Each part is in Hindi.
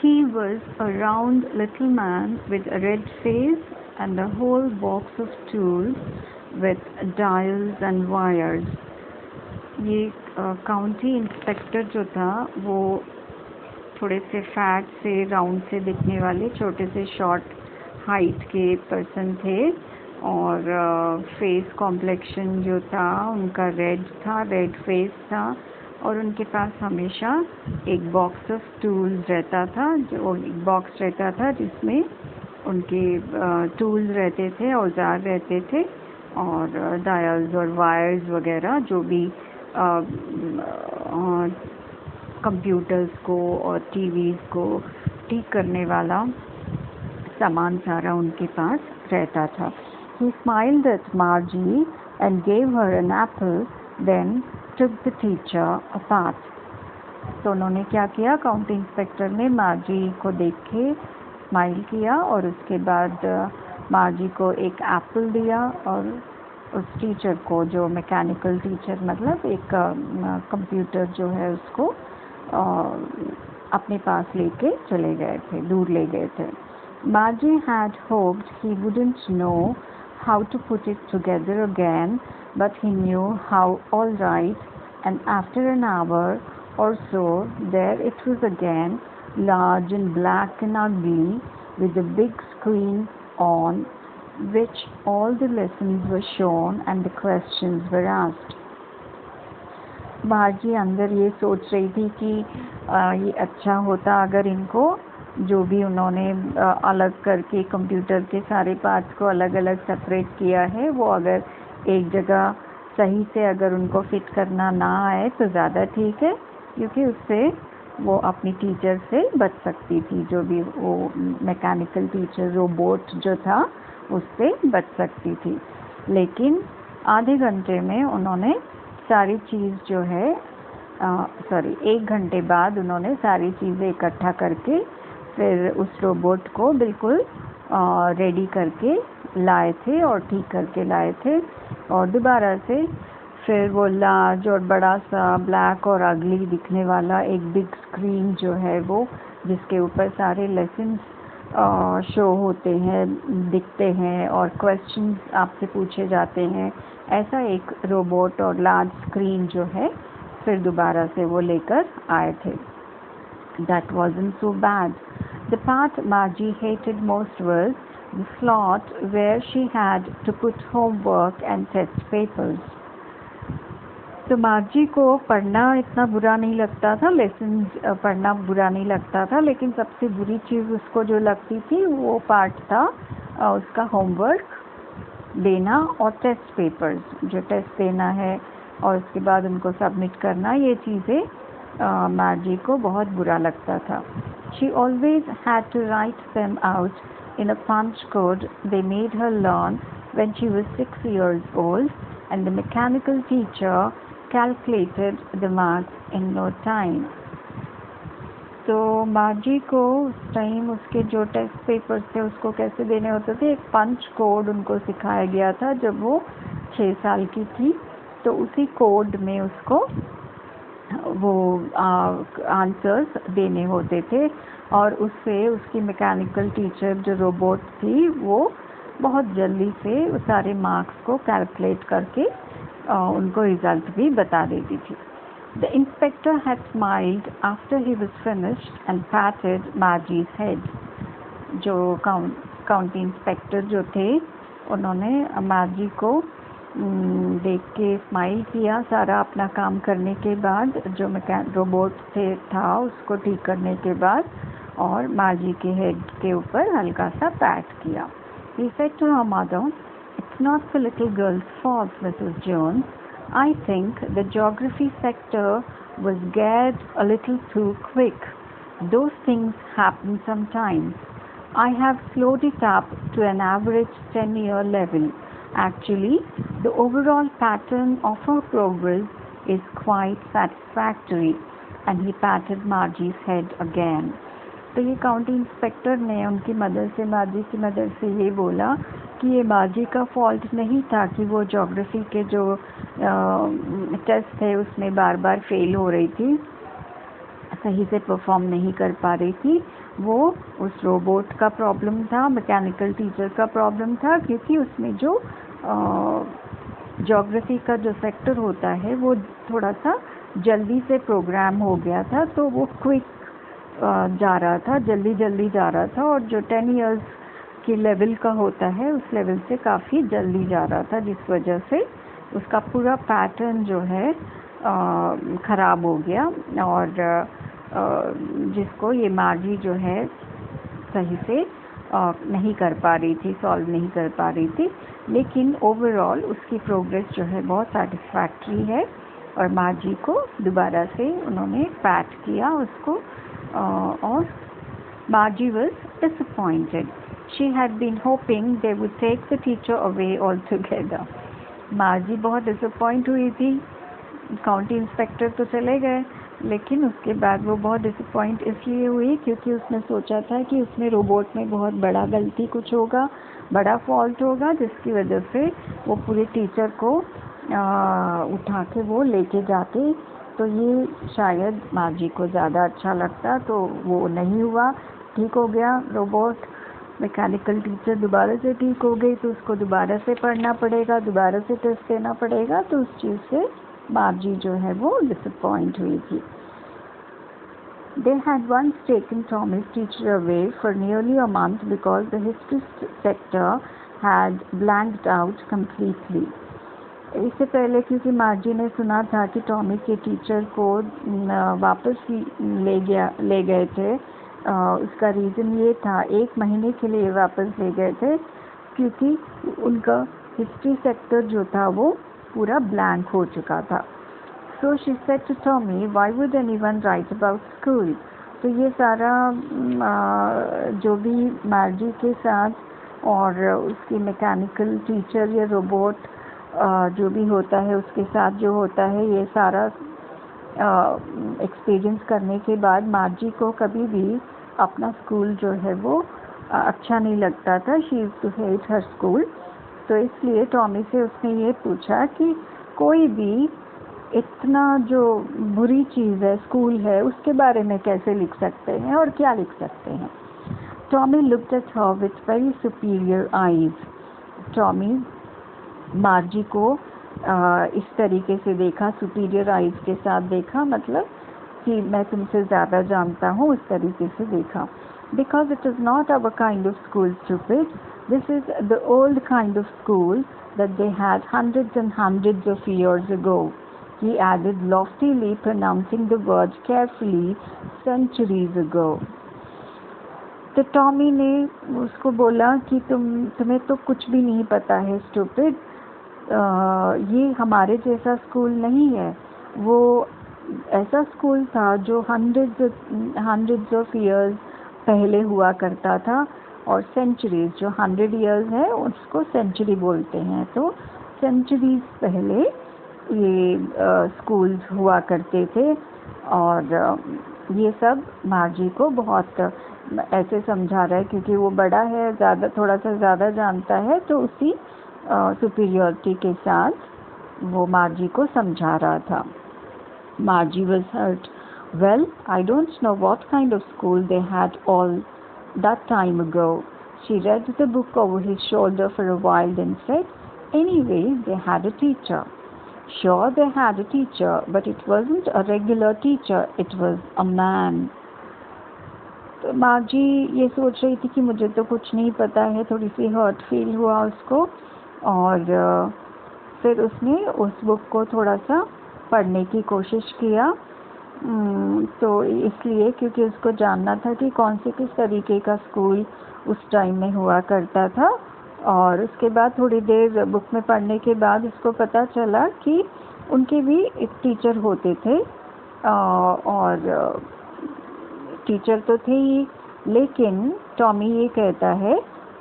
He was a round little man with a red face and a whole box of tools with dials and wires. ये काउंटी इंस्पेक्टर जो था वो थोड़े से फैट से राउंड से दिखने वाले छोटे से शॉर्ट हाइट के पर्सन थे और फेस कॉम्प्लेक्शन जो था उनका रेड फेस था और उनके पास हमेशा एक बॉक्स ऑफ टूल्स रहता था जो एक बॉक्स रहता था जिसमें उनके टूल्स रहते थे औजार रहते थे और डायल्स और वायर्स वगैरह जो भी कंप्यूटर्स को और टीवीज़ को ठीक करने वाला सामान सारा उनके पास रहता था. He smiled at Margie and gave her an apple, then took the teacher apart. तो उन्होंने क्या किया, काउंटी इंस्पेक्टर ने मार्जी को देख के स्माइल किया और उसके बाद मार्जी को एक एप्पल दिया और उस टीचर को, जो मैकेनिकल टीचर मतलब एक कंप्यूटर जो है उसको अपने पास लेके चले गए थे, दूर ले गए थे. Margie had hoped he wouldn't know how to put it together again, but he knew how all right, and after an hour or so there it was again, large and black and ugly, with a big screen on which all the lessons were shown and the questions were asked. मार्जी अंदर ये सोच रही थी कि ये अच्छा होता अगर इनको जो भी उन्होंने अलग करके कंप्यूटर के सारे पार्ट्स को अलग अलग सेपरेट किया है वो अगर एक जगह सही से अगर उनको फिट करना ना आए तो ज़्यादा ठीक है, क्योंकि उससे वो अपनी टीचर से बच सकती थी, जो भी वो मैकेनिकल टीचर रोबोट जो था उससे बच सकती थी. लेकिन आधे घंटे में उन्होंने सारी चीज़ जो है 1 घंटे बाद उन्होंने सारी चीज़ें इकट्ठा करके फिर उस रोबोट को बिल्कुल रेडी करके लाए थे और ठीक करके लाए थे. और दोबारा से फिर वो लार्ज और बड़ा सा ब्लैक और अगली दिखने वाला एक बिग स्क्रीन जो है वो, जिसके ऊपर सारे लेसन्स शो होते हैं, दिखते हैं और क्वेश्चंस आपसे पूछे जाते हैं, ऐसा एक रोबोट और लार्ज स्क्रीन जो है फिर दोबारा से वो लेकर आए थे. That wasn't so bad. The part Margie hated most was the slot where she had to put homework and test papers. तो मार्जी को पढ़ना इतना बुरा नहीं लगता था, लेसन पढ़ना बुरा नहीं लगता था, लेकिन सबसे बुरी चीज़ उसको जो लगती थी वो पार्ट था उसका होमवर्क देना और टेस्ट पेपर्स, जो टेस्ट देना है और उसके बाद उनको सबमिट करना, ये चीज़ें मार्जी को बहुत बुरा लगता था. She always had to write them out in a punch code they made her learn when she was 6 years old, and the mechanical teacher calculated the marks in no time. तो मार्जी को उस टाइम उसके जो टेस्ट पेपर्स थे उसको कैसे देने होते थे, एक पंच कोड उनको सिखाया गया था जब वो 6 साल की थी. तो उसी कोड में उसको वो आंसर्स देने होते थे और उससे उसकी मैकेनिकल टीचर जो रोबोट थी वो बहुत जल्दी से सारे मार्क्स को कैलकुलेट करके उनको रिज़ल्ट भी बता देती थी. The inspector had smiled after he was finished and patted Margie's head. जो काउंटी इंस्पेक्टर जो थे उन्होंने मार्जी को देख के स्माइल किया सारा अपना काम करने के बाद, जो रोबोट था उसको ठीक करने के बाद, और मार्जी के हेड के ऊपर हल्का सा पैट किया. He said to her mother, "It's not the little girl's fault, Mrs. Jones. I think the geography sector was geared a little too quick. Those things happen sometimes. I have slowed it up to an average 10-year level. Actually, the overall pattern of her progress is quite satisfactory." And he patted Margie's head again. तो ये काउंटी इंस्पेक्टर ने उनकी मदर से, मार्जी की मदर से ये बोला कि ये मार्जी का फॉल्ट नहीं था कि वो ज्योग्राफी के जो टेस्ट थे उसमें बार बार फेल हो रही थी, सही से परफॉर्म नहीं कर पा रही थी। वो उस रोबोट का प्रॉब्लम था, मैकेनिकल टीचर का प्रॉब्लम था, क्योंकि उसमें जो ज्योग्राफी का जो सेक्टर होता है वो थोड़ा सा जल्दी से प्रोग्राम हो गया था, तो वो क्विक जा रहा था, जल्दी जल्दी जा रहा था, और जो 10 इयर्स के लेवल का होता है उस लेवल से काफ़ी जल्दी जा रहा था, जिस वजह से उसका पूरा पैटर्न जो है ख़राब हो गया, और जिसको ये मार्जी जो है सही से नहीं कर पा रही थी, सॉल्व नहीं कर पा रही थी। लेकिन ओवरऑल उसकी प्रोग्रेस जो है बहुत सेटिस्फैक्ट्री है, और मार्जी को दोबारा से उन्होंने पैट किया उसको, और Margie was disappointed. She had been hoping they would take the teacher away altogether. Margie बहुत डिसअपॉइंट हुई थी, काउंटी इंस्पेक्टर तो चले गए, लेकिन उसके बाद वो बहुत डिसअपॉइंट इसलिए हुई क्योंकि उसने सोचा था कि उसमें रोबोट में बहुत बड़ा गलती कुछ होगा, बड़ा फॉल्ट होगा, जिसकी वजह से वो पूरे टीचर को उठा के वो लेके जाते, तो ये शायद मार्जी को ज़्यादा अच्छा लगता, तो वो नहीं हुआ। ठीक हो गया रोबोट, मैकेनिकल टीचर दोबारा से ठीक हो गई, तो उसको दोबारा से पढ़ना पड़ेगा, दोबारा से टेस्ट देना पड़ेगा, तो उस चीज़ से मार्जी जो है वो डिसअपॉइंट हुई थी। They had once taken Tommy's teacher away for nearly a month because the history sector had blanked out completely. इससे पहले क्योंकि मार्जी ने सुना था कि टॉमी के टीचर को वापस ले गए थे, उसका रीज़न ये था, 1 महीने के लिए वापस ले गए थे क्योंकि उनका हिस्ट्री सेक्टर जो था वो पूरा ब्लैंक हो चुका था। So she said to Tommy, why would anyone write about school? तो ये सारा जो भी मार्जी के साथ और उसकी मैकेनिकल टीचर या रोबोट जो भी होता है उसके साथ जो होता है, ये सारा एक्सपीरियंस करने के बाद मार्जी को कभी भी अपना स्कूल जो है वो अच्छा नहीं लगता था। She used to hate her school. तो इसलिए टॉमी से उसने ये पूछा कि कोई भी इतना जो बुरी चीज़ है, स्कूल है, उसके बारे में कैसे लिख सकते हैं और क्या लिख सकते हैं। Tommy looked at her with very superior eyes. Tommy मार्जी को इस तरीके से देखा, सुपीरियर आईज के साथ देखा, मतलब कि मैं तुमसे ज़्यादा जानता हूँ, उस तरीके से देखा। Because it is not our kind of school stupid, this is the old kind of school that they had hundreds and hundreds of years ago. He added loftily, pronouncing the words carefully, centuries ago. तो टॉमी ने उसको बोला कि तुम्हें तो कुछ भी नहीं पता है स्टूपिड, ये हमारे जैसा स्कूल नहीं है। वो ऐसा स्कूल था जो hundreds of years पहले हुआ करता था, और सेंचुरीज जो 100 इयर्स है उसको सेंचुरी बोलते हैं। तो सेंचुरीज पहले ये स्कूल्स हुआ करते थे, और ये सब मार्जी को बहुत ऐसे समझा रहा है क्योंकि वो बड़ा है, ज़्यादा, थोड़ा सा ज़्यादा जानता है, तो उसी सुपीरियरिटी के साथ वो मार्जी को समझा रहा था। मार्जी was hurt. Well, I don't know what kind of school they had all that time ago. She read the book over his shoulder for a while, then said, anyway, they had a teacher. Sure, they had a teacher, but it wasn't a regular teacher, it was a man. तो मार्जी ये सोच रही थी कि मुझे तो कुछ नहीं पता है, थोड़ी सी हर्ट फील हुआ उसको, और फिर उसने उस बुक को थोड़ा सा पढ़ने की कोशिश किया, तो इसलिए क्योंकि उसको जानना था कि कौन से किस तरीके का स्कूल उस टाइम में हुआ करता था। और उसके बाद थोड़ी देर बुक में पढ़ने के बाद उसको पता चला कि उनके भी एक टीचर होते थे, और टीचर तो थे ही, लेकिन टॉमी ये कहता है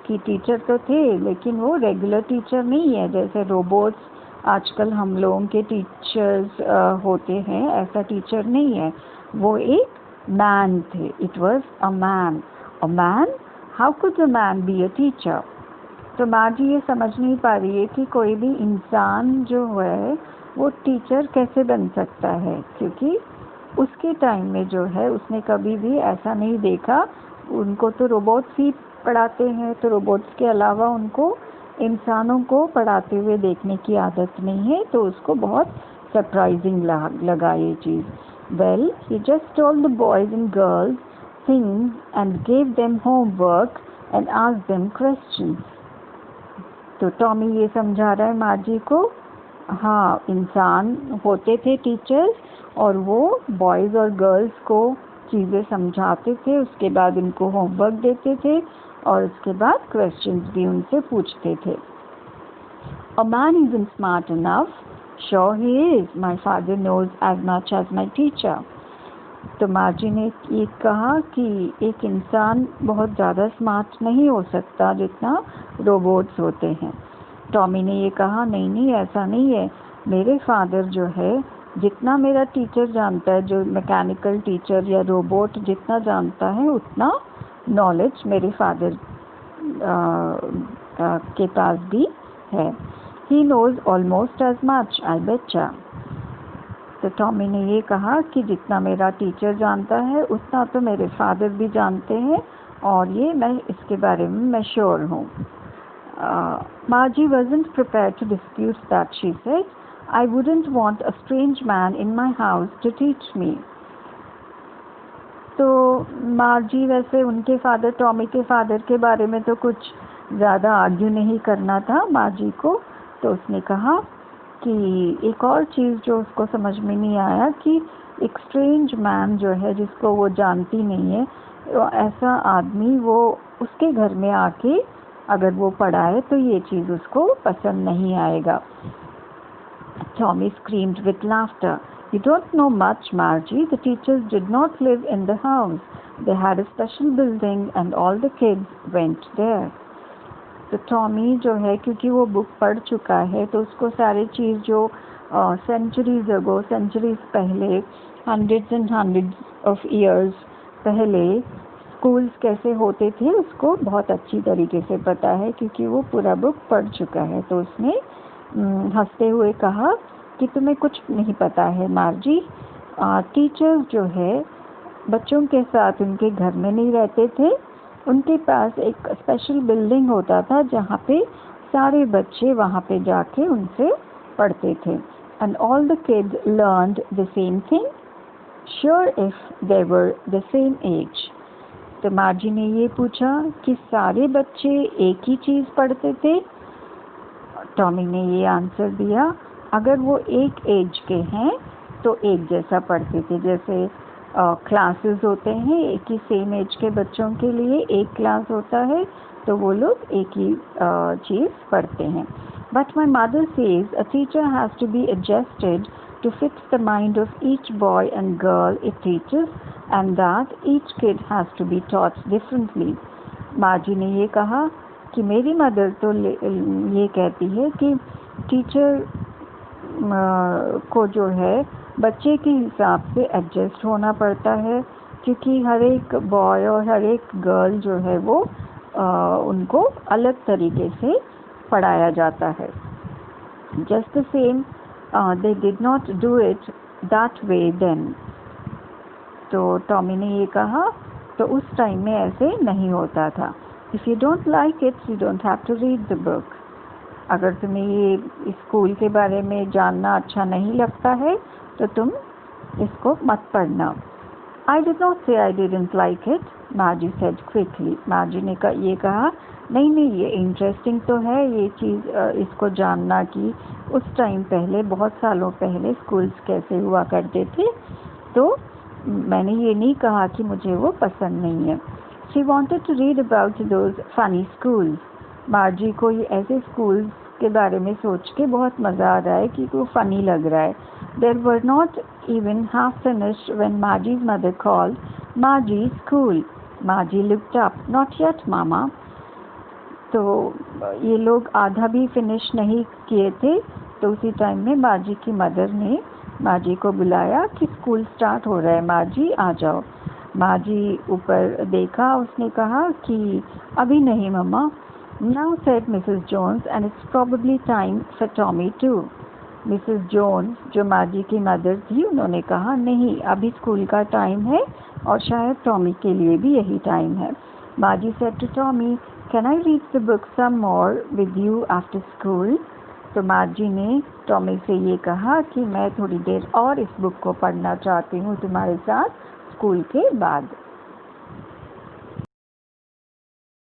कि टीचर तो थे लेकिन वो रेगुलर टीचर नहीं है, जैसे रोबोट्स आजकल हम लोगों के टीचर्स होते हैं, ऐसा टीचर नहीं है, वो एक मैन थे। It was a man. A man? How could a man be a teacher? तो मार्जी ये समझ नहीं पा रही है कि कोई भी इंसान जो है वो टीचर कैसे बन सकता है, क्योंकि उसके टाइम में जो है उसने कभी भी ऐसा नहीं देखा। उनको तो रोबोट्स ही पढ़ाते हैं, तो रोबोट्स के अलावा उनको इंसानों को पढ़ाते हुए देखने की आदत नहीं है, तो उसको बहुत सरप्राइजिंग लगा ये चीज़। Well, he just told the boys and girls things and gave them homework and asked them questions. तो टॉमी ये समझा रहा है मार्जी को, हाँ, इंसान होते थे टीचर्स, और वो बॉयज़ और गर्ल्स को चीज़ें समझाते थे, उसके बाद उनको होमवर्क देते थे, और उसके बाद क्वेश्चंस भी उनसे पूछते थे। A man isn't smart enough. Sure he is. My father knows as much as my teacher. तो मार्जी ने ये कहा कि एक इंसान बहुत ज़्यादा स्मार्ट नहीं हो सकता जितना रोबोट्स होते हैं। टॉमी ने ये कहा, नहीं नहीं, ऐसा नहीं है, मेरे फादर जो है जितना मेरा टीचर जानता है, जो मैकेनिकल टीचर या रोबोट जितना जानता है उतना नॉलेज मेरे फादर के पास भी है। He knows almost as much, I betcha. तो टॉमी ने ये कहा कि जितना मेरा टीचर जानता है उतना तो मेरे फादर भी जानते हैं, और ये मैं इसके बारे में मैं श्योर हूँ। Margie wasn't prepared to dispute that. She said, I wouldn't want a strange man in my house to teach me. तो मार्जी वैसे उनके फादर, टॉमी के फादर के बारे में तो कुछ ज़्यादा आर्ग्यू नहीं करना था मार्जी को, तो उसने कहा कि एक और चीज़ जो उसको समझ में नहीं आया कि एक स्ट्रेंज मैन जो है जिसको वो जानती नहीं है, ऐसा आदमी वो उसके घर में आके अगर वो पढ़ाए तो ये चीज़ उसको पसंद नहीं आएगा। Tommy screamed with laughter. You don't know much, Margie. The teachers did not live in the house. They had a special building and all the kids went there. तो टॉमी जो है, क्योंकि वो बुक पढ़ चुका है, तो उसको सारी चीज़ जो सेंचुरीज पहले, hundreds and hundreds of years पहले स्कूल्स कैसे होते थे उसको बहुत अच्छी तरीके से पता है, क्योंकि वो पूरा बुक पढ़ चुका है। तो उसने हंसते हुए कहा कि तुम्हें कुछ नहीं पता है मार्जी। टीचर्स जो है बच्चों के साथ उनके घर में नहीं रहते थे, उनके पास एक स्पेशल बिल्डिंग होता था जहाँ पे सारे बच्चे वहाँ पे जाके उनसे पढ़ते थे। And all the kids learned the same thing, sure if they were the same age. तो मार्जी ने ये पूछा कि सारे बच्चे एक ही चीज़ पढ़ते थे। टॉमी ने ये आंसर दिया, अगर वो एक एज के हैं तो एक जैसा पढ़ते थे। जैसे क्लासेस होते हैं, एक ही सेम एज के बच्चों के लिए एक क्लास होता है, तो वो लोग एक ही चीज़ पढ़ते हैं। But my mother says a teacher has to be adjusted to fix the mind of each boy and girl it teaches, and that each kid has to be taught differently. मार्जी ने ये कहा कि मेरी मदर तो ये कहती है कि टीचर को जो है बच्चे के हिसाब से एडजस्ट होना पड़ता है, क्योंकि हर एक बॉय और हर एक गर्ल जो है वो उनको अलग तरीके से पढ़ाया जाता है। Just the same they did not do it that way then. तो टॉमी ने ये कहा, तो उस टाइम में ऐसे नहीं होता था। If you don't like it, you don't have to read the book. अगर तुम्हें ये स्कूल के बारे में जानना अच्छा नहीं लगता है तो तुम इसको मत पढ़ना। I did not say I didn't like it, Margie said quickly. मार्जी ने ये कहा, नहीं नहीं, ये इंटरेस्टिंग तो है ये चीज़, इसको जानना कि उस टाइम पहले, बहुत सालों पहले स्कूल्स कैसे हुआ करते थे, तो मैंने ये नहीं कहा कि मुझे वो पसंद नहीं है। She wanted to read about those funny schools. मार्जी को ये ऐसे स्कूल्स के बारे में सोच के बहुत मज़ा आ रहा है कि वो फ़नी लग रहा है। They were not even half finished when Margie's mother called, Margie, school. Margie looked up. Not yet, Mama. तो ये लोग आधा भी फिनिश नहीं किए थे, तो उसी टाइम में मार्जी की मदर ने मार्जी को बुलाया कि स्कूल स्टार्ट हो रहा है, मार्जी आ जाओ। मार्जी ऊपर देखा, उसने कहा कि अभी नहीं मम्मा। Now said Mrs. Jones, and it's probably time for Tommy too. Mrs Jones, जो मार्जी की मदर थी, उन्होंने कहा, नहीं, अभी स्कूल का टाइम है और शायद टॉमी के लिए भी यही टाइम है। Margie said to Tommy, can I read the book some more with you after school? तो मार्जी ने टॉमी से ये कहा कि मैं थोड़ी देर और इस बुक को पढ़ना चाहती हूँ तुम्हारे साथ स्कूल के बाद।